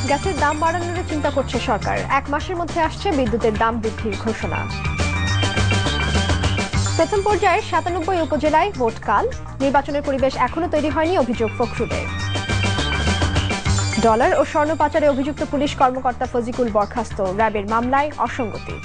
গ্যাসের দাম বাড়ানোর চিন্তা করছে সরকার। 1 মাসের মধ্যে আসছে বিদ্যুতের দাম বৃদ্ধির ঘোষণা। প্রথম পর্যায়ে 97 উপজেলায় ভোট কাল। নির্বাচনের পরিবেশ এখনো তৈরি হয়নি, অভিযোগ ফখরুলের। ডলার ও স্বর্ণ পাচারে অভিযুক্ত পুলিশ কর্মকর্তা ফজিকুল বরখাস্ত, র্যাবের মামলায় অসঙ্গতি।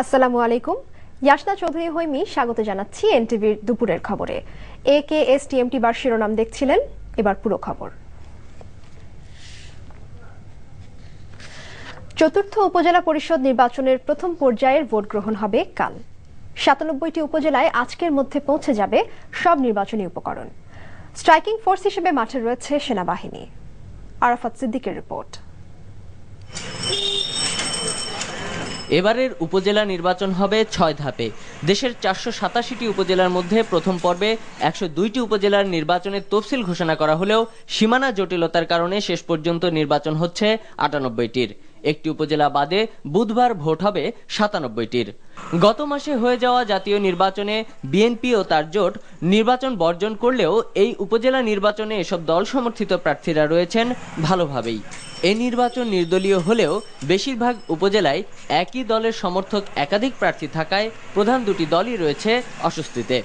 আসসালামু আলাইকুম, ইয়াসনা চৌধুরী হৈমি স্বাগত জানাচ্ছি এনটিভির দুপুরের খবরে। AKSTMT বার শিরোনাম দেখছিলেন, এবার পুরো খবর। চতুর্থ উপজেলা পরিষদ নির্বাচনের প্রথম পর্যায়ের ভোট গ্রহণ হবে কাল। 97টি উপজেলায় আজকের মধ্যে পৌঁছে যাবে সব নির্বাচনী উপকরণ। স্ট্রাইকিং ফোর্স হিসেবে মাঠে রয়েছে সেনাবাহিনী। আরাফাত সিদ্দিকের রিপোর্ট। এবারের উপজেলা নির্বাচন হবে 6 ধাপে। দেশের 487টি উপজেলার মধ্যে প্রথম পর্বে 102টি উপজেলার নির্বাচনের তফসিল ঘোষণা করা হলেও সীমানা জটিলতার কারণে শেষ পর্যন্ত নির্বাচন হচ্ছে 98টির। একটি উপজেলা বাদে বুধবার ভোট হবে 97টির। গত মাসে হয়ে যাওয়া জাতীয় নির্বাচনে বিএনপি ও তার জোট নির্বাচন বর্জন করলেও এই উপজেলা নির্বাচনে এসব দল সমর্থিত প্রার্থীরা রয়েছেন ভালোভাবেই। এই নির্বাচন নির্দলীয় হলেও বেশিরভাগ উপজেলায় একই দলের সমর্থক একাধিক প্রার্থী থাকায় প্রধান দুটি দলই রয়েছে অস্বস্তিতে।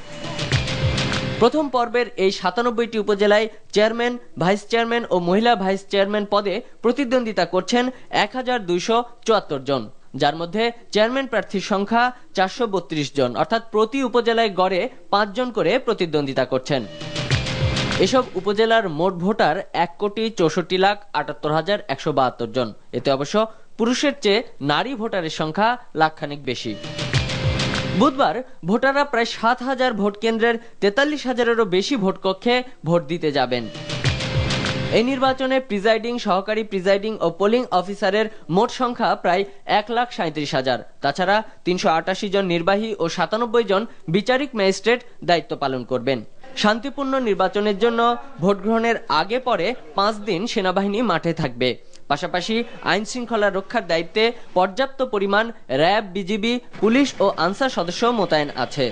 প্রথম পর্বের এই 97টি উপজেলায় চেয়ারম্যান, ভাইস চেয়ারম্যান ও মহিলা ভাইস চেয়ারম্যান পদে প্রতিদ্বন্দ্বিতা করছেন 1274 জন, যার মধ্যে চেয়ারম্যান প্রার্থীর সংখ্যা 432 জন, অর্থাৎ প্রতি উপজেলায় গড়ে 5 জন করে প্রতিদ্বন্দ্বিতা করছেন। এসব উপজেলার মোট ভোটার 1,64,78,172 জন। এতে অবশ্য পুরুষের চেয়ে নারী ভোটারের সংখ্যা লাখখানেক বেশি। বুধবার ভোটাররা প্রায় 7,000 ভোট কেন্দ্রের 43,000-এরও বেশি ভোট কক্ষে ভোট দিতে যাবেন। এই নির্বাচনে প্রিজাইডিং, সহকারী প্রিজাইডিং ও পোলিং অফিসারের মোট সংখ্যা প্রায় 1,37,000। তাছাড়া 388 জন নির্বাহী ও 97 জন বিচারিক ম্যাজিস্ট্রেট দায়িত্ব পালন করবেন। শান্তিপূর্ণ নির্বাচনের জন্য ভোট গ্রহণের আগে পরে 5 দিন সেনাবাহিনী মাঠে থাকবে। পাশাপাশি আইন শৃঙ্খলা রক্ষার দায়িত্বে পর্যাপ্ত পরিমাণ র্যাব, বিজিবি, পুলিশ ও আনসার সদস্য মোতায়েন আছে।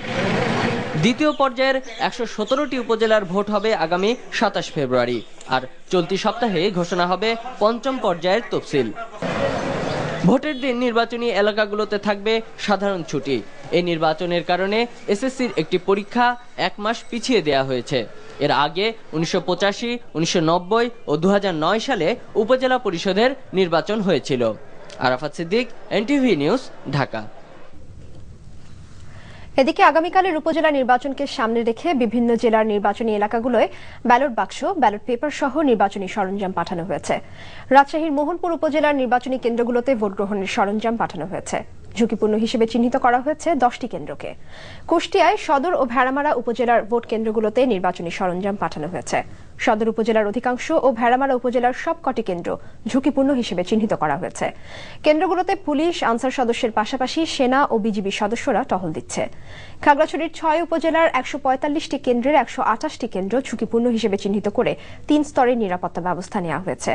দ্বিতীয় পর্যায়ের 117টি উপজেলার ভোট হবে আগামী 27 ফেব্রুয়ারি। আর চলতি সপ্তাহে ঘোষণা হবে পঞ্চম পর্যায়ের তফসিল। ভোটের দিন নির্বাচনী এলাকাগুলোতে থাকবে সাধারণ ছুটি। এই নির্বাচনের কারণে এসএসসির একটি পরীক্ষা 1 মাস পিছিয়ে দেওয়া হয়েছে। এর আগে 1985, 1990 ও 2009 সালে উপজেলা পরিষদের নির্বাচন হয়েছিল। Arafat Siddique, NTV news, Dhaka. এদিকে আগামীকালের উপজেলা নির্বাচনকে সামনে রেখে বিভিন্ন জেলার নির্বাচনী এলাকাগুলোয় ব্যালট বাক্স, ব্যালট পেপার সহ নির্বাচনী সরঞ্জাম পাঠানো হয়েছে। রাজশাহীর মোহনপুর উপজেলার নির্বাচনী কেন্দ্রগুলোতে ভোট গ্রহণের সরঞ্জাম পাঠানো হয়েছে। ঝুঁকিপূর্ণ হিসেবে চিহ্নিত করা হয়েছে 10টি কেন্দ্রকে। কুষ্টিয়ায় সদর ও ভেড়ামারা উপজেলার ভোট কেন্দ্রগুলোতে নির্বাচনী সরঞ্জাম পাঠানো হয়েছে। সদর উপজেলার অধিকাংশ ও ভেড়ামারা উপজেলার সবকটি কেন্দ্র ঝুঁকিপূর্ণ হিসেবে চিহ্নিত করা হয়েছে। কেন্দ্রগুলোতে পুলিশ, আনসার সদস্যের পাশাপাশি সেনা ও বিজিবি সদস্যরা টহল দিচ্ছে। খাগড়াছড়ির 6 উপজেলার 145টি কেন্দ্রের 128টি কেন্দ্র ঝুঁকিপূর্ণ হিসেবে চিহ্নিত করে 3 স্তরের নিরাপত্তা ব্যবস্থা নেওয়া হয়েছে।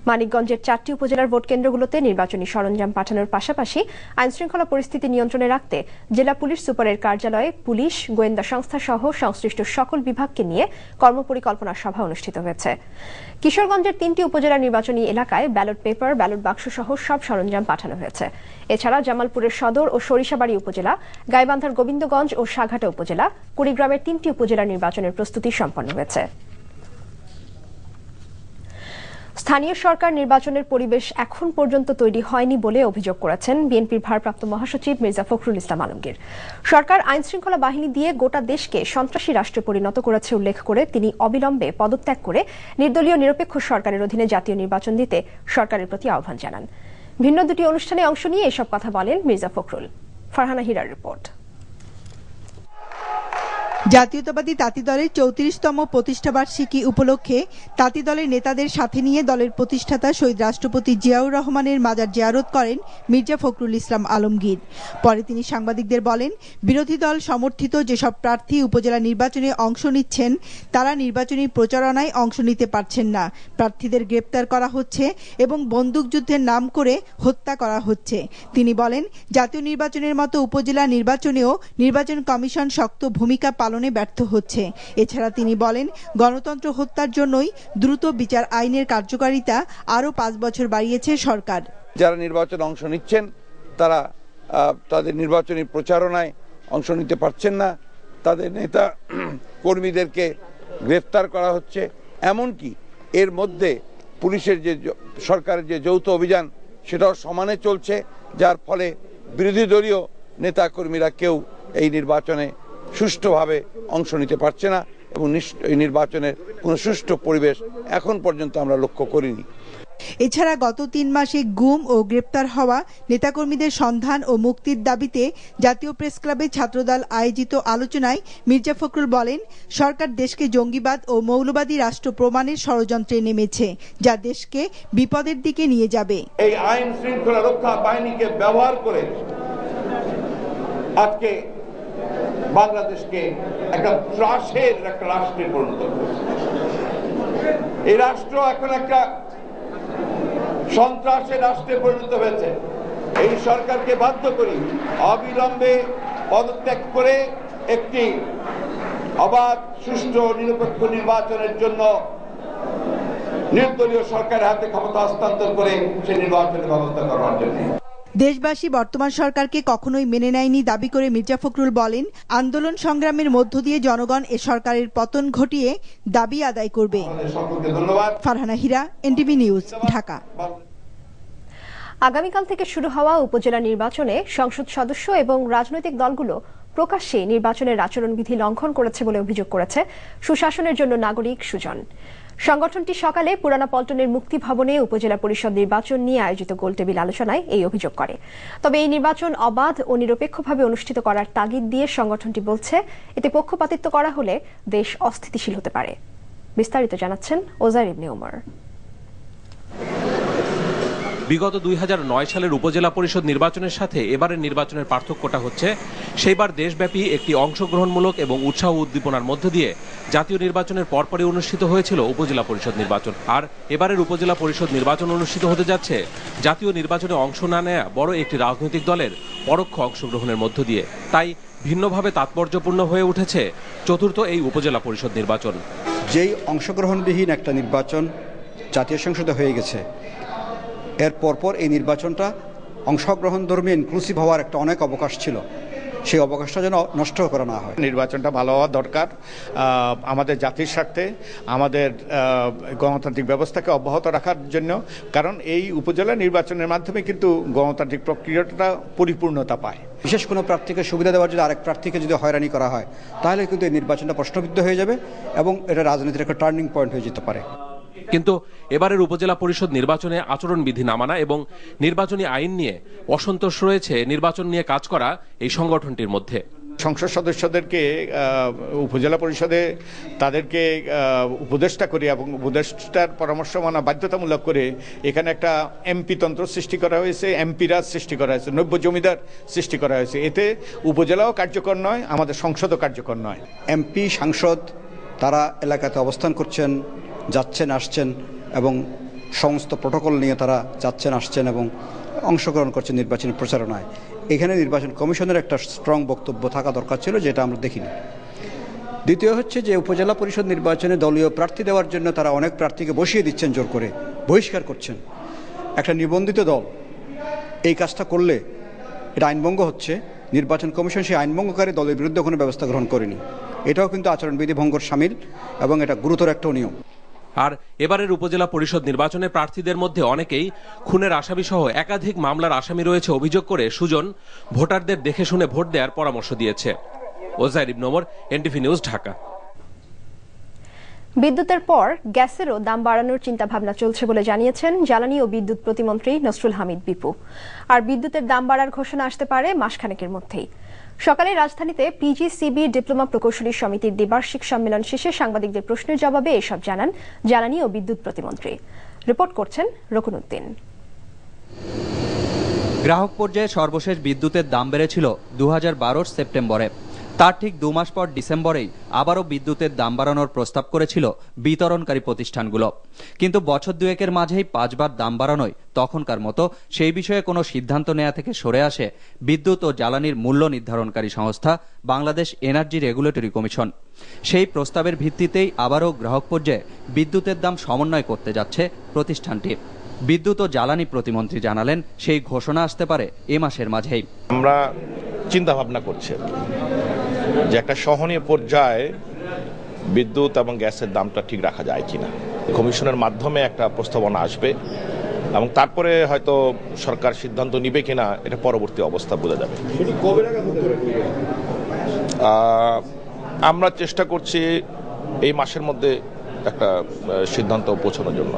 মানিকগঞ্জের 4টি উপজেলার ভোট কেন্দ্রগুলোতে নির্বাচনী সরঞ্জাম পাঠানোর পাশাপাশি আইনশৃঙ্খলা পরিস্থিতি নিয়ন্ত্রণে রাখতে জেলা পুলিশ সুপারের কার্যালয়ে পুলিশ, গোয়েন্দা সংস্থা সহ সংশ্লিষ্ট সকল বিভাগকে নিয়ে কর্মপরিকল্পনা সভা অনুষ্ঠিত হয়েছে। কিশোরগঞ্জের 3টি উপজেলা নির্বাচনী এলাকায় ব্যালট পেপার, ব্যালট বাক্স সহ সব সরঞ্জাম পাঠানো হয়েছে। এছাড়া জামালপুরের সদর ও সরিষাবাড়ী উপজেলা, গাইবান্ধার গোবিন্দগঞ্জ ও সাঘাটা উপজেলা, কুড়িগ্রামের 3টি উপজেলা নির্বাচনের প্রস্তুতি সম্পন্ন হয়েছে। স্থানীয় সরকার নির্বাচনের পরিবেশ এখন পর্যন্ত তৈরি হয়নি বলে অভিযোগ করেছেন বিএনপির ভারপ্রাপ্ত মহাসচিব মির্জা ফখরুল ইসলাম আলমগীর। সরকার আইন শৃঙ্খলা বাহিনী দিয়ে গোটা দেশকে সন্ত্রাসী রাষ্ট্রে পরিণত করেছে উল্লেখ করে তিনি অবিলম্বে পদত্যাগ করে নির্দলীয় নিরপেক্ষ সরকারের অধীনে জাতীয় নির্বাচন দিতে সরকারের প্রতি আহ্বান জানান। ভিন্ন দুটি অনুষ্ঠানে অংশ নিয়ে এসব কথা বলেন মির্জা ফখরুল। ফারহানা হীরার রিপোর্ট। জাতীয়তাবাদী তাঁতি দলের 34তম প্রতিষ্ঠাবার্ষিকী উপলক্ষে তাঁতি দলের নেতাদের সাথে নিয়ে দলের প্রতিষ্ঠাতা শহীদ রাষ্ট্রপতি জিয়াউর রহমানের মাজার জিয়ারত করেন মির্জা ফখরুল ইসলাম আলমগীর। পরে তিনি সাংবাদিকদের বলেন, বিরোধী দল সমর্থিত যেসব প্রার্থী উপজেলা নির্বাচনে অংশ নিচ্ছেন তারা নির্বাচনী প্রচারণায় অংশ নিতে পারছেন না। প্রার্থীদের গ্রেপ্তার করা হচ্ছে এবং বন্দুকযুদ্ধের নাম করে হত্যা করা হচ্ছে। তিনি বলেন, জাতীয় নির্বাচনের মতো উপজেলা নির্বাচনেও নির্বাচন কমিশন শক্ত ভূমিকা পালনে ব্যর্থ হচ্ছে। এছাড়া তিনি বলেন, গণতন্ত্র হত্যার জন্যই দ্রুত বিচার আইনের কার্যকারিতা আরও 5 বছর বাড়িয়েছে সরকার। যারা নির্বাচনে অংশ নিচ্ছেন তারা তাদের নির্বাচনী প্রচারণায় অংশ নিতে পারছেন না, তাদের নেতা কর্মীদেরকে গ্রেফতার করা হচ্ছে। এমনকি এর মধ্যে পুলিশের যে সরকারের যে যৌথ অভিযান সেটাও সমানে চলছে, যার ফলে বিরোধী দলীয় নেতা কর্মীরা কেউ এই নির্বাচনে সুষ্ঠুভাবে অংশ নিতে পারছে না এবং এই নির্বাচনের কোনো সুষ্ঠু পরিবেশ এখন পর্যন্ত আমরা লক্ষ্য করিনি। এছাড়া গত 3 মাসে গুম ও গ্রেপ্তার হওয়া নেতাকর্মীদের সন্ধান ও মুক্তির দাবিতে জাতীয় প্রেস ক্লাবে ছাত্রদল আয়োজিত আলোচনায় মির্জা ফখরুল বলেন, সরকার দেশকে জঙ্গিবাদ ও মৌলবাদী রাষ্ট্র প্রমাণের ষড়যন্ত্রে নেমেছে, যা দেশকে বিপদের দিকে নিয়ে যাবে। এই আইন শৃঙ্খলা রক্ষা বাহিনীকে ব্যবহার করে আজকে বাংলাদেশকে একটা ত্রাসের একটা রাষ্ট্রে পরিণত করেছে। এই রাষ্ট্র এখন একটা সন্ত্রাসের রাষ্ট্রে পরিণত হয়েছে। এই সরকারকে বাধ্য করি অবিলম্বে পদত্যাগ করে একটি অবাধ, সুষ্ঠু, নিরপেক্ষ নির্বাচনের জন্য নির্দলীয় সরকারের হাতে ক্ষমতা হস্তান্তর করে সেই নির্বাচনের ব্যবস্থা করার জন্য। দেশবাসী বর্তমান সরকারকে কখনোই মেনে নেয়নি দাবি করে মির্জা ফখরুল বলেন, আন্দোলন সংগ্রামের মধ্য দিয়ে জনগণ এ সরকারের পতন ঘটিয়ে দাবি আদায় করবে। ফারহানা হীরা, এনটিভি নিউজ, ঢাকা। আগামীকাল থেকে শুরু হওয়া উপজেলা নির্বাচনে সংসদ সদস্য এবং রাজনৈতিক দলগুলো প্রকাশ্যে নির্বাচনের আচরণবিধি লঙ্ঘন করেছে বলে অভিযোগ করেছে সুশাসনের জন্য নাগরিক সুজন। সংগঠনটি সকালে পুরানা পল্টনের মুক্তি ভবনে উপজেলা পরিষদ নির্বাচন নিয়ে আয়োজিত গোলটেবিল আলোচনায় এই অভিযোগ করে। তবে এই নির্বাচন অবাধ ও নিরপেক্ষভাবে অনুষ্ঠিত করার তাগিদ দিয়ে সংগঠনটি বলছে, এতে পক্ষপাতিত্ব করা হলে দেশ অস্থিতিশীল হতে পারে। বিস্তারিত জানাচ্ছেন ওজার ইবনে ওমর। বিগত 2009 সালের উপজেলা পরিষদ নির্বাচনের সাথে এবারের নির্বাচনের পার্থক্যটা হচ্ছে, সেইবার দেশব্যাপী একটি অংশগ্রহণমূলক এবং উৎসাহ উদ্দীপনার মধ্য দিয়ে জাতীয় নির্বাচনের পরপরই অনুষ্ঠিত হয়েছিল উপজেলা পরিষদ নির্বাচন। আর এবারের উপজেলা পরিষদ নির্বাচন অনুষ্ঠিত হতে যাচ্ছে জাতীয় নির্বাচনে অংশ না নেয়া বড় একটি রাজনৈতিক দলের পরোক্ষ অংশগ্রহণের মধ্য দিয়ে। তাই ভিন্নভাবে তাৎপর্যপূর্ণ হয়ে উঠেছে চতুর্থ এই উপজেলা পরিষদ নির্বাচন। যেই অংশগ্রহণবিহীন একটা নির্বাচন জাতীয় সংসদে হয়ে গেছে, এর পরপর এই নির্বাচনটা অংশগ্রহণধর্মী ইনক্লুসিভ হওয়ার একটা অনেক অবকাশ ছিল, সেই অবকাশটা যেন নষ্ট করা না হয়। নির্বাচনটা ভালো হওয়া দরকার আমাদের জাতির স্বার্থে, আমাদের গণতান্ত্রিক ব্যবস্থাকে অব্যাহত রাখার জন্য। কারণ এই উপজেলা নির্বাচনের মাধ্যমে কিন্তু গণতান্ত্রিক প্রক্রিয়াটা পরিপূর্ণতা পায়। বিশেষ কোনো প্রার্থীকে সুবিধা দেওয়ার জন্য আরেক প্রার্থীকে যদি হয়রানি করা হয়, তাহলে কিন্তু এই নির্বাচনটা প্রশ্নবিদ্ধ হয়ে যাবে এবং এটা রাজনীতির একটা টার্নিং পয়েন্ট হয়ে যেতে পারে। কিন্তু এবারের উপজেলা পরিষদ নির্বাচনে আচরণবিধি না মানা এবং নির্বাচনী আইন নিয়ে অসন্তোষ রয়েছে নির্বাচন নিয়ে কাজ করা এই সংগঠনটির মধ্যে। সংসদ সদস্যদেরকে উপজেলা পরিষদে তাদেরকে উপদেষ্টা করে এবং উপদেষ্টার পরামর্শ মানা বাধ্যতামূলক করে এখানে একটা এমপি তন্ত্র সৃষ্টি করা হয়েছে, এমপি রাজ সৃষ্টি করা হয়েছে, নব্য জমিদার সৃষ্টি করা হয়েছে। এতে উপজেলাও কার্যকর নয়, আমাদের সংসদও কার্যকর নয়। এমপি, সাংসদ তারা এলাকাতে অবস্থান করছেন, যাচ্ছেন, আসছেন এবং সমস্ত প্রোটোকল নিয়ে তারা যাচ্ছেন, আসছেন এবং অংশগ্রহণ করছেন নির্বাচনী প্রচারণায়। এখানে নির্বাচন কমিশনের একটা স্ট্রং বক্তব্য থাকা দরকার ছিল, যেটা আমরা দেখিনি। দ্বিতীয় হচ্ছে যে উপজেলা পরিষদ নির্বাচনে দলীয় প্রার্থী দেওয়ার জন্য তারা অনেক প্রার্থীকে বসিয়ে দিচ্ছেন, জোর করে বহিষ্কার করছেন। একটা নিবন্ধিত দল এই কাজটা করলে এটা আইনভঙ্গ হচ্ছে। নির্বাচন কমিশন সেই আইনভঙ্গকারী দলের বিরুদ্ধে কোনো ব্যবস্থা গ্রহণ করেনি। এটাও কিন্তু আচরণবিধি ভঙ্গর শামিল এবং এটা গুরুতর একটা নিয়ম। আর এবারের উপজেলা পরিষদ নির্বাচনে প্রার্থীদের মধ্যে অনেকেই খুনের আসামি সহ একাধিক মামলার আসামি রয়েছে অভিযোগ করে সুজন ভোটারদের দেখে শুনে ভোট দেওয়ার পরামর্শ দিয়েছে। ওজাইর ইবনে ওমর, এনটিভি নিউজ, ঢাকা। বিদ্যুতের পর গ্যাসেরও দাম বাড়ানোর চিন্তাভাবনা চলছে বলে জানিয়েছেন জ্বালানি ও বিদ্যুৎ প্রতিমন্ত্রী নসরুল হামিদ বিপু। আর বিদ্যুতের দাম বাড়ার ঘোষণা আসতে পারে মাসখানেকের মধ্যেই। সকালে রাজধানীতে পিজিসিবি ডিপ্লোমা প্রকৌশলী সমিতির দ্বিবার্ষিক সম্মেলন শেষে সাংবাদিকদের প্রশ্নের জবাবে এসব জানান জ্বালানি ও বিদ্যুৎ প্রতিমন্ত্রী। রিপোর্ট করছেন রকুনউদ্দিন। গ্রাহক পর্যায়ে সর্বশেষ বিদ্যুতের দাম বেড়েছিল 2012 সেপ্টেম্বরে। তার ঠিক 2 মাস পর ডিসেম্বরেই আবারও বিদ্যুতের দাম বাড়ানোর প্রস্তাব করেছিল বিতরণকারী প্রতিষ্ঠানগুলো। কিন্তু বছর দুয়েকের মাঝেই 5 বার দাম বাড়ানোয় তখনকার মতো সেই বিষয়ে কোনো সিদ্ধান্ত নেওয়া থেকে সরে আসে বিদ্যুৎ ও জ্বালানির মূল্য নির্ধারণকারী সংস্থা বাংলাদেশ এনার্জি রেগুলেটরি কমিশন। সেই প্রস্তাবের ভিত্তিতেই আবারও গ্রাহক পর্যায়ে বিদ্যুতের দাম সমন্বয় করতে যাচ্ছে প্রতিষ্ঠানটি। বিদ্যুৎ ও জ্বালানি প্রতিমন্ত্রী জানালেন, সেই ঘোষণা আসতে পারে এ মাসের মাঝেই। আমরা চিন্তা ভাবনা করছি যে একটা সহনীয় পর্যায়ে বিদ্যুৎ এবং গ্যাসের দামটা ঠিক রাখা যায় কিনা। কমিশনের মাধ্যমে একটা প্রস্তাবনা আসবে এবং তারপরে হয়তো সরকার সিদ্ধান্ত নিবে কিনা এটা পরবর্তী অবস্থা বোঝা যাবে। আমরা চেষ্টা করছি এই মাসের মধ্যে একটা সিদ্ধান্ত পৌঁছানোর জন্য।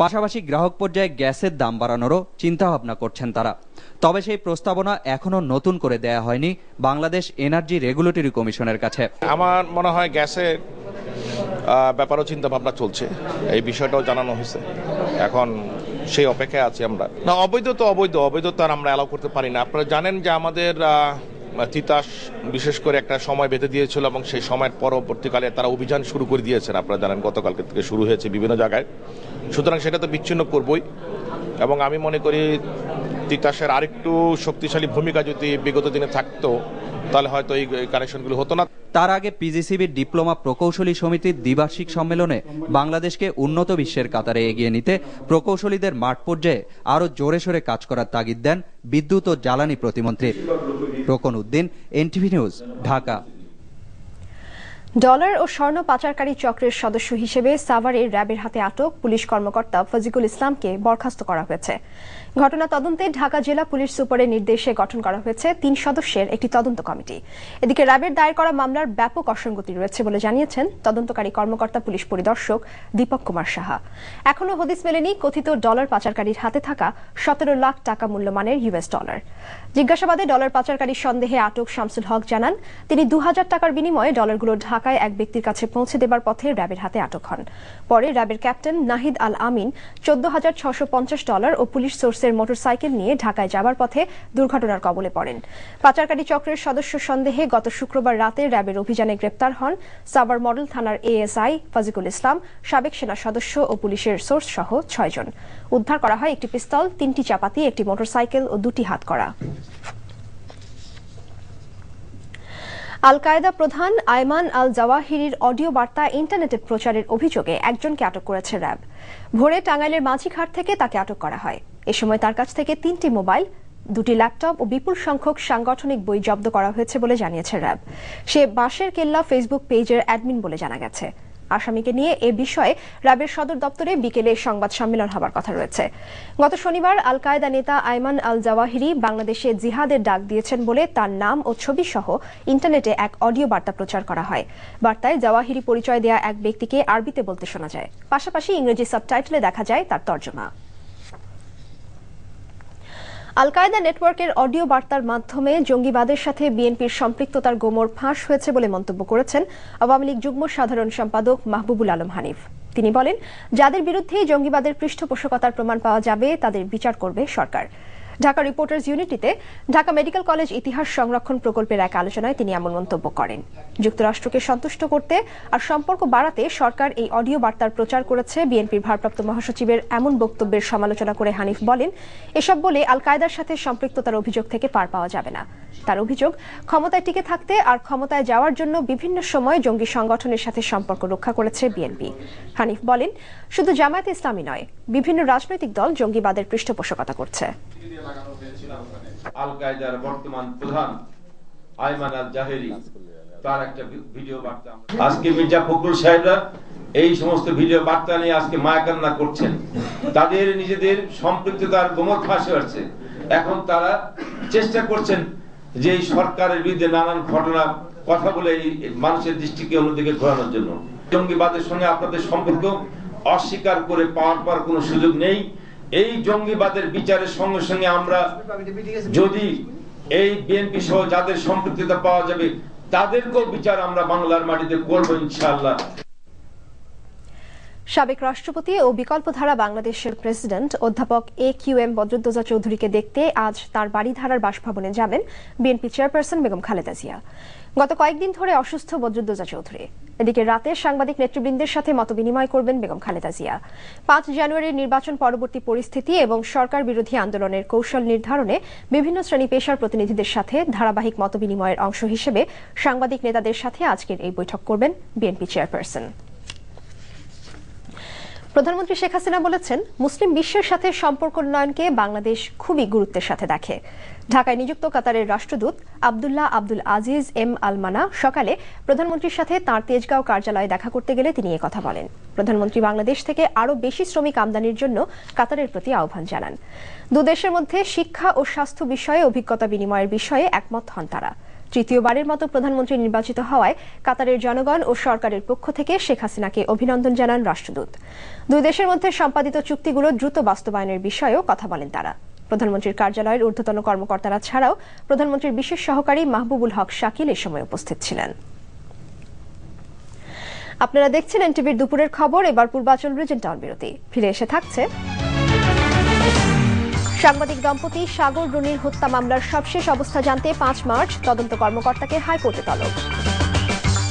পাশাপাশি গ্রাহক পর্যায়ে গ্যাসের দাম বাড়ানোরও চিন্তা ভাবনা করছেন তারা। তবে সেই প্রস্তাবনা এখনো নতুন করে দেয়া হয়নি বাংলাদেশ এনার্জি রেগুলেটরি কমিশনের কাছে। আমার মনে হয় গ্যাসের ব্যাপারেও চিন্তা ভাবনা চলছে, এই বিষয়টাও জানানো হয়েছে। এখন সেই অপেক্ষায় আছি আমরা। না, অবৈধ তো অবৈধ তো আর আমরা অ্যালাউ করতে পারি না। আপনারা জানেন যে আমাদের তিতাস বিশেষ করে একটা সময় বেঁধে দিয়েছিল এবং সেই সময়ের পরবর্তীকালে তারা অভিযান শুরু করে দিয়েছেন। আপনারা জানেন গতকালকে থেকে শুরু হয়েছে বিভিন্ন জায়গায়। সুতরাং সেটা তো বিচ্ছিন্ন করবই এবং আমি মনে করি তিতাসের আরেকটু শক্তিশালী ভূমিকা যদি বিগত দিনে থাকতো তাহলে হয়তো এই কানেকশনগুলো হতো না। তার আগে পিজিসিবির ডিপ্লোমা প্রকৌশলী সমিতির দ্বিবার্ষিক সম্মেলনে বাংলাদেশকে উন্নত বিশ্বের কাতারে এগিয়ে নিতে প্রকৌশলীদের মাঠ পর্যায়ে আরো জোরে সোরে কাজ করার তাগিদ দেন বিদ্যুৎ ও জ্বালানি প্রতিমন্ত্রী। রকুনউদ্দিন, এনটিভি নিউজ, ঢাকা। ডলার ও স্বর্ণ পাচারকারী চক্রের সদস্য হিসেবে সাভারে র্যাবের হাতে আটক পুলিশ কর্মকর্তা ফজিকুল ইসলামকে বরখাস্ত করা হয়েছে। ঘটনা তদন্তে ঢাকা জেলা পুলিশ সুপারের নির্দেশে গঠন করা হয়েছে 3 সদস্যের একটি তদন্ত কমিটি। এদিকে র্যাবের দায়ের করা মামলার ব্যাপক অসঙ্গতি রয়েছে বলে জানিয়েছেন তদন্তকারী কর্মকর্তা পুলিশ পরিদর্শক দীপক কুমার সাহা। এখনো হদিস মেলেনি কথিত ডলার পাচারকারীর হাতে থাকা 17 লাখ টাকা মূল্যমানের ইউএস ডলার। জিজ্ঞাসাবাদে ডলার পাচারকারীর সন্দেহে আটক শামসুল হক জানান, তিনি 2000 টাকার বিনিময়ে ডলারগুলো ঢাকায় এক ব্যক্তির কাছে পৌঁছে দেবার পথে র্যাবের হাতে আটক হন। পরে র্যাবের ক্যাপ্টেন নাহিদ আল আমিন 14,650 ডলার ও পুলিশ সোর্সের মোটরসাইকেল নিয়ে ঢাকায় যাবার পথে দুর্ঘটনার কবলে পড়েন। পাচারকারী চক্রের সদস্য সন্দেহে গত শুক্রবার রাতে র্যাবের অভিযানে গ্রেপ্তার হন সাভার মডেল থানার এএসআই ফজিকুল ইসলাম, সাবেক সেনা সদস্য ও পুলিশের সোর্স সহ 6 জন। উদ্ধার করা হয় একটি পিস্তল, 3টি চাপাতি, একটি মোটরসাইকেল ও 2টি হাতকড়া। আল কায়েদা প্রধান আয়মান আল জাওয়াহিরির অডিও বার্তা ইন্টারনেটে প্রচারের অভিযোগে একজনকে আটক করেছে র্যাব। ভোরে টাঙ্গাইলের মাঝিঘাট থেকে তাকে আটক করা হয়। এ সময় তার কাছ থেকে 3টি মোবাইল, 2টি ল্যাপটপ ও বিপুল সংখ্যক সাংগঠনিক বই জব্দ করা হয়েছে বলে জানিয়েছে র্যাব। সে বাঁশের কেল্লা ফেসবুক পেজের অ্যাডমিন বলে জানা গেছে। আসামিকে নিয়ে এ বিষয়ে র্যাবের সদর দপ্তরে বিকেলে সংবাদ সম্মেলন হবার কথা রয়েছে। গত শনিবার আল কায়েদা নেতা আয়মান আল জাওয়াহিরি বাংলাদেশে জিহাদের ডাক দিয়েছেন বলে তার নাম ও ছবি সহ ইন্টারনেটে এক অডিও বার্তা প্রচার করা হয়। বার্তায় জাওয়াহিরি পরিচয় দেয়া এক ব্যক্তিকে আরবিতে বলতে শোনা যায়, পাশাপাশি ইংরেজি সাবটাইটেলে দেখা যায় তার তর্জমা। আল কায়েদা নেটওয়ার্কের অডিও বার্তার মাধ্যমে জঙ্গিবাদের সাথে বিএনপির সম্পৃক্ততার গোমর ফাঁস হয়েছে বলে মন্তব্য করেছেন আওয়ামী লীগ যুগ্ম সাধারণ সম্পাদক মাহবুবুল আলম হানিফ। তিনি বলেন, যাদের বিরুদ্ধেই জঙ্গিবাদের পৃষ্ঠপোষকতার প্রমাণ পাওয়া যাবে তাদের বিচার করবে সরকার। ঢাকা রিপোর্টার্স ইউনিটিতে ঢাকা মেডিকেল কলেজ ইতিহাস সংরক্ষণ প্রকল্পের এক আলোচনায় তিনি এমন মন্তব্য করেন। যুক্তরাষ্ট্রকে সন্তুষ্ট করতে আর সম্পর্ক বাড়াতে সরকার এই অডিও বার্তার প্রচার করেছে। বিএনপির ভারপ্রাপ্ত মহাসচিবের এমন বক্তব্যের সমালোচনা করে হানিফ বলেন, এসব বলে আল কায়েদার সাথে সম্পৃক্ততার অভিযোগ থেকে পার পাওয়া যাবে না। তার অভিযোগ, ক্ষমতায় টিকে থাকতে আর ক্ষমতায় যাওয়ার জন্য বিভিন্ন সময় জঙ্গি সংগঠনের সাথে সম্পর্ক রক্ষা করেছে বিএনপি। হানিফ বলেন, শুধু জামায়াতে ইসলামী নয়, বিভিন্ন রাজনৈতিক দল জঙ্গিবাদের পৃষ্ঠপোষকতা করছে। আল কায়েদার বর্তমান প্রধান আয়মান আল জাহেরি তার একটা ভিডিও বার্তা আজকে মির্জা ফখরুল সাহেবরা এই সমস্ত ভিডিও বার্তা নিয়ে আজকে মায়াকান্না করছেন। তাদের নিজেদের সম্পৃক্ততার গোমর ফাঁস হয়েছে। এখন তারা চেষ্টা করছেন যে এই সরকারের বিরুদ্ধে নানান ঘটনা কথা বলে এই মানুষের দৃষ্টিকে অন্যদিকে ঘোরানোর জন্য। জঙ্গিবাদের সঙ্গে আপনাদের সম্পর্ক অস্বীকার করে পাওয়ার কোনো সুযোগ নেই। এই জঙ্গিবাদের বিচারের সঙ্গে সঙ্গে আমরা যদি এই বিএনপি সহ যাদের সম্পৃক্ততা পাওয়া যাবে তাদেরকেও বিচার আমরা বাংলার মাটিতে করব ইনশাআল্লাহ। সাবেক রাষ্ট্রপতি ও বিকল্পধারা বাংলাদেশের প্রেসিডেন্ট অধ্যাপক AQM বদরুদ্দোজা চৌধুরীকে দেখতে আজ তার বাড়িধারার বাসভবনে যাবেন বিএনপি চেয়ারপারসন বেগম খালেদা জিয়া। গত কয়েকদিন ধরে অসুস্থ বদরুদ্দোজা চৌধুরী। এদিকে রাতে সাংবাদিক নেতৃবৃন্দের সাথে মতবিনিময় করবেন বেগম খালেদা জিয়া। 5 জানুয়ারির নির্বাচন পরবর্তী পরিস্থিতি এবং সরকার বিরোধী আন্দোলনের কৌশল নির্ধারণে বিভিন্ন শ্রেণী পেশার প্রতিনিধিদের সাথে ধারাবাহিক মতবিনিময়ের অংশ হিসেবে সাংবাদিক নেতাদের সাথে আজকের এই বৈঠক করবেন বিএনপি চেয়ারপারসন। প্রধানমন্ত্রী শেখ হাসিনা বলেছেন, মুসলিম বিশ্বের সাথে সম্পর্ক উন্নয়নকে বাংলাদেশ খুবই গুরুত্বের সাথে দেখে। ঢাকায় নিযুক্ত কাতারের রাষ্ট্রদূত আব্দুল্লাহ আব্দুল আজিজ এম আলমানা সকালে প্রধানমন্ত্রীর সাথে তাঁর তেজগাঁও কার্যালয়ে দেখা করতে গেলে তিনি কথা বলেন। প্রধানমন্ত্রী বাংলাদেশ থেকে আরও বেশি শ্রমিক আমদানির জন্য কাতারের প্রতি আহ্বান জানান। দুদেশের মধ্যে শিক্ষা ও স্বাস্থ্য বিষয়ে অভিজ্ঞতা বিনিময়ের বিষয়ে একমত হন তারা। তৃতীয়বারের মতো প্রধানমন্ত্রী নির্বাচিত হওয়ায় কাতারের জনগণ ও সরকারের পক্ষ থেকে শেখ হাসিনাকে অভিনন্দন জানান রাষ্ট্রদূত। দুই দেশের মধ্যে সম্পাদিত চুক্তিগুলো দ্রুত বাস্তবায়নের বিষয়েও কথা বলেন তারা। প্রধানমন্ত্রীর কার্যালয়ের ঊর্ধ্বতন কর্মকর্তারা ছাড়াও প্রধানমন্ত্রীর বিশেষ সহকারী মাহবুবুল হক শাকিল এ সময় উপস্থিত ছিলেন। আপনারা দেখছেন এনটিভির দুপুরের খবর। এবার পূর্বাঞ্চল রিজন টাউন বিরতি, ফিরে এসে থাকছে সাংবাদিক দম্পতি সাগর রুনির হত্যা মামলার সবশেষ অবস্থা জানতে 5 মার্চ তদন্ত কর্মকর্তাকে হাইকোর্টে তলব।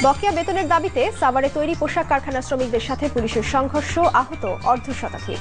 বকেয়া বেতনের দাবিতে সাভারে তৈরি পোশাক কারখানার শ্রমিকদের সাথে পুলিশের সংঘর্ষ, আহত অর্ধশতাধিক।